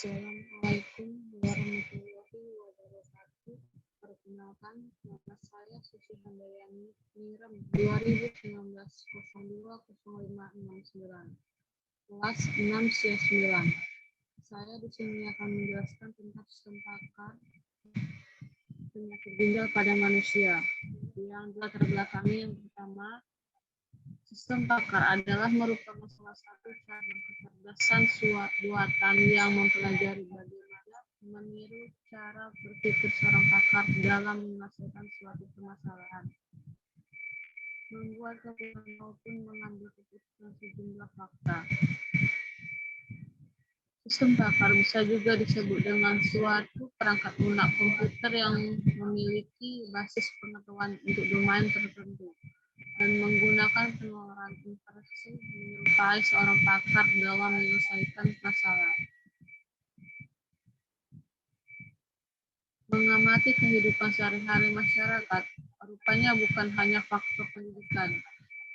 Assalamualaikum warahmatullahi wabarakatuh. Perkenalkan, nama saya Susi Handayani Nirem 2019-02-0569, kelas 6 SIA 9. Saya di sini akan menjelaskan tentang sistem pakar penyakit ginjal pada manusia. Yang latar belakangnya yang pertama, sistem pakar adalah merupakan salah satu cara kecerdasan buatan yang mempelajari bagaimana meniru cara berpikir seorang pakar dalam menyelesaikan suatu permasalahan, membuat keputusan maupun mengambil keputusan sejumlah fakta. Sistem pakar bisa juga disebut dengan suatu perangkat lunak komputer yang memiliki basis pengetahuan untuk domain tertentu dan menggunakan pengeluaran interaksi menyerupai seorang pakar dalam menyelesaikan masalah. Mengamati kehidupan sehari-hari masyarakat, rupanya bukan hanya faktor pendidikan,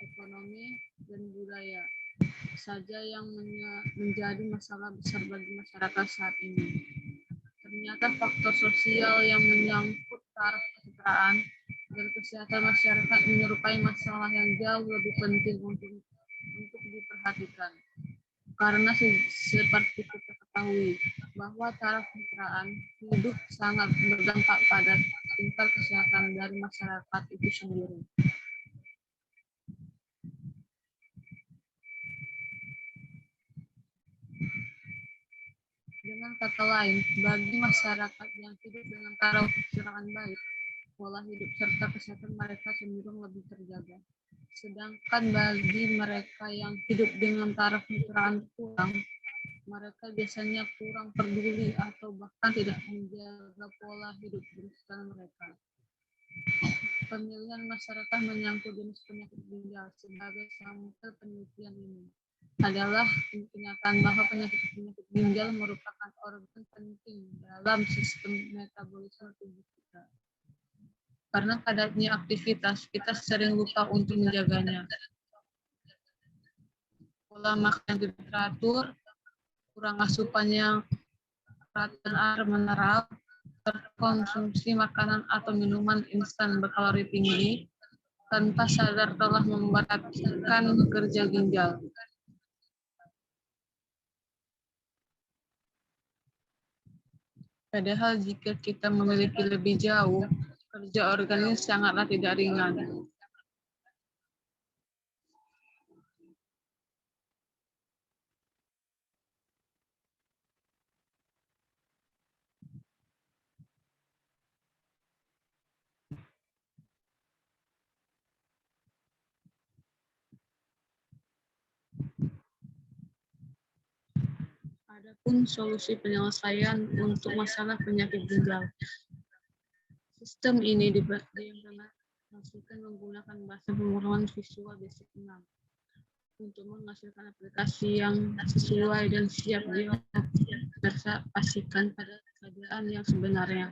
ekonomi, dan budaya saja yang menjadi masalah besar bagi masyarakat saat ini. Ternyata faktor sosial yang menyangkut taraf kesejahteraan dan kesehatan masyarakat menyerupai masalah yang jauh lebih penting untuk diperhatikan. Karena seperti kita ketahui bahwa taraf kesejahteraan hidup sangat berdampak pada tingkat kesehatan dari masyarakat itu sendiri. Dengan kata lain, bagi masyarakat yang hidup dengan taraf kesejahteraan baik, pola hidup serta kesehatan mereka cenderung lebih terjaga. Sedangkan bagi mereka yang hidup dengan taraf kesejahteraan kurang, mereka biasanya kurang peduli atau bahkan tidak menjaga pola hidup bersama mereka. Pemilihan masyarakat menyangkut jenis penyakit ginjal sebagai sampel penelitian ini adalah kenyataan bahwa penyakit ginjal merupakan organ penting dalam sistem metabolisme tubuh kita. Karena padatnya aktivitas, kita sering lupa untuk menjaganya. Pola makan yang teratur, kurang asupan yang teratur mineral, terkonsumsi makanan atau minuman instan berkalori tinggi, tanpa sadar telah memberatkan kerja ginjal. Padahal jika kita memiliki lebih jauh, kerja organ ini sangatlah tidak ringan. Adapun solusi penyelesaian untuk masalah penyakit ginjal. Sistem ini diimplementasikan menggunakan bahasa pemrograman visual basic 6 untuk menghasilkan aplikasi yang sesuai dan siap diaplikasikan pada keadaan yang sebenarnya.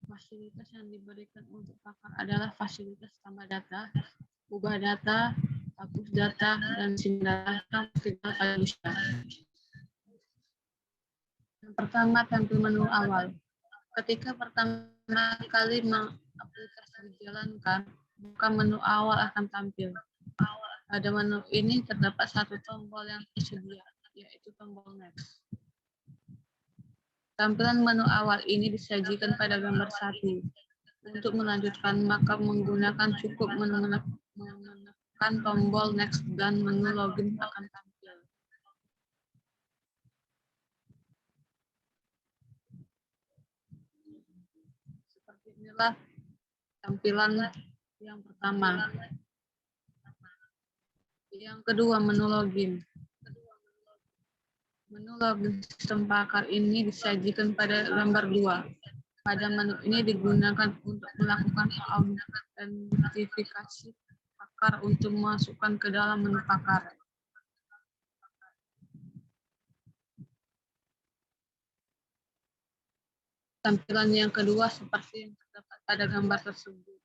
Fasilitas yang diberikan untuk pakar adalah fasilitas tambah data, ubah data, hapus data, dan simpanan data maksimal pada bisa. Yang pertama, tampil menu awal. Ketika pertama kali aplikasi dijalankan, maka menu awal akan tampil. Pada menu ini terdapat satu tombol yang tersedia, yaitu tombol Next. Tampilan menu awal ini disajikan pada gambar 1. Untuk melanjutkan, maka menggunakan cukup menekan tombol Next dan menu login akan tampil. Seperti inilah tampilan yang pertama. Yang kedua, menu login. Menu login sistem pakar ini disajikan pada gambar 2. Pada menu ini digunakan untuk melakukan autentifikasi pakar untuk memasukkan ke dalam menu pakar. Tampilan yang kedua seperti yang terdapat pada gambar tersebut.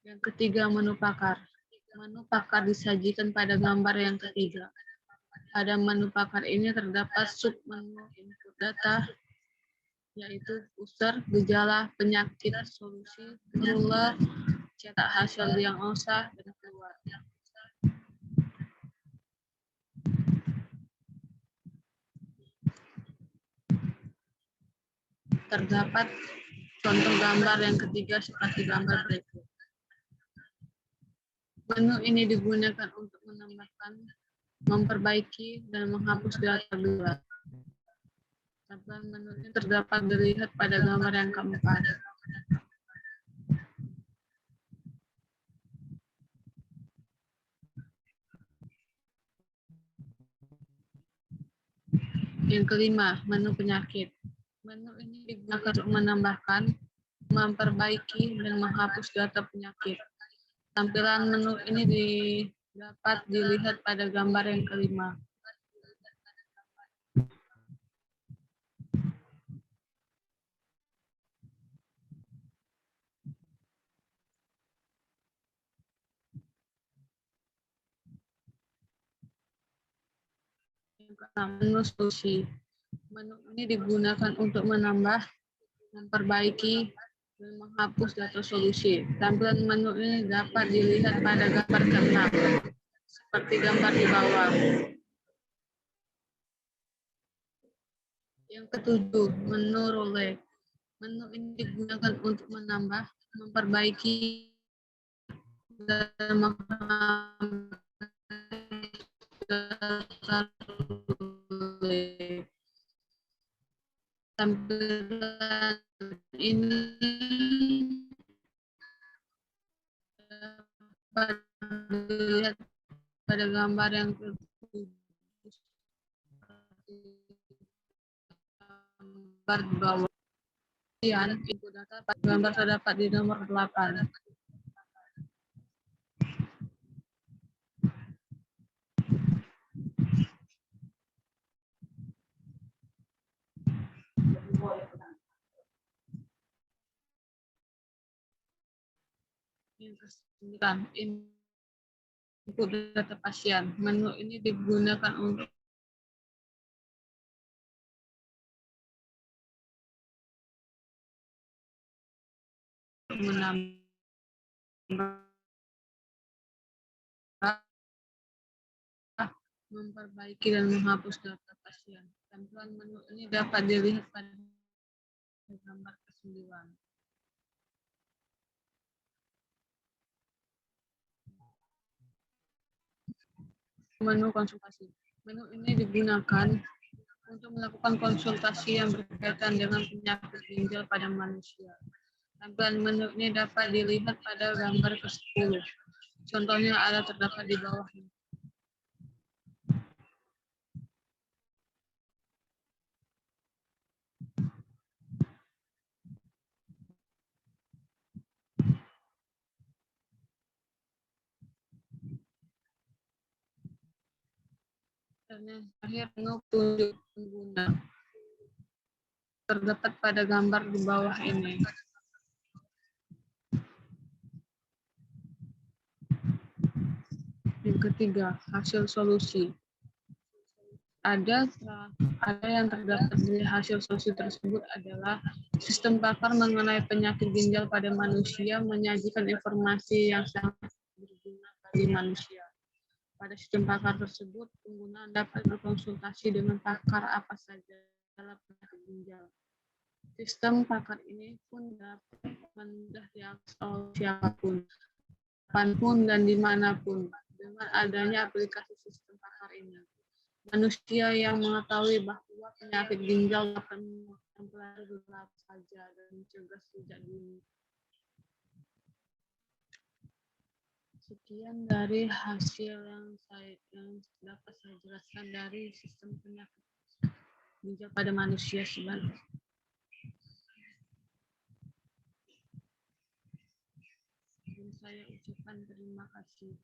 Yang ketiga, menu pakar. Menu pakar disajikan pada gambar yang ketiga. Pada menu pakar ini terdapat sub-menu input data, yaitu user, gejala, penyakit, solusi, ruler, cetak hasil diagnosa, dan keluar. Terdapat contoh gambar yang ketiga seperti gambar berikut. Menu ini digunakan untuk menambahkan, memperbaiki, dan menghapus data luar. Tampilan menu ini terdapat dilihat pada gambar yang keempat. Yang kelima, menu penyakit. Menu ini digunakan untuk menambahkan, memperbaiki, dan menghapus data penyakit. Tampilan menu ini dapat dilihat pada gambar yang kelima. Yang keenam, menu solusi. Menu ini digunakan untuk menambah, memperbaiki, dan menghapus data solusi. Tampilan menu ini dapat dilihat pada gambar keenam, seperti gambar di bawah. Yang ketujuh, menu roulette. Menu ini digunakan untuk menambah, memperbaiki, dan menghapus data roulette. Tampilan ini dapat dilihat pada gambar yang gambar di bawah. Kemudian, input data pada gambar terdapat di nomor 8. Yang ke-9, input data pasien. Menu ini digunakan untuk menambah, memperbaiki, dan menghapus data pasien. Tampilan menu ini dapat dilihat pada gambar ke-9. Menu konsultasi. Menu ini digunakan untuk melakukan konsultasi yang berkaitan dengan penyakit ginjal pada manusia. Tampilan menu ini dapat dilihat pada gambar ke-10. Contohnya ada terdapat di bawah ini. Dan yang terakhir, menu petunjuk pengguna. Terdapat pada gambar di bawah ini. Yang ketiga, hasil solusi. Ada yang terdapat di hasil solusi tersebut adalah sistem pakar mengenai penyakit ginjal pada manusia menyajikan informasi yang sangat berguna bagi manusia. Pada sistem pakar tersebut, pengguna dapat berkonsultasi dengan pakar apa saja dalam penyakit ginjal. Sistem pakar ini pun dapat mudah diakses oleh siapapun, kapanpun, dan dimanapun. Dengan adanya aplikasi sistem pakar ini, manusia yang mengetahui bahwa penyakit ginjal dapat mempelajari apa saja dan mencegah sejak dini. Sekian dari hasil yang dapat saya jelaskan dari sistem penyakit ginjal pada manusia sebenarnya. Dan saya ucapkan terima kasih.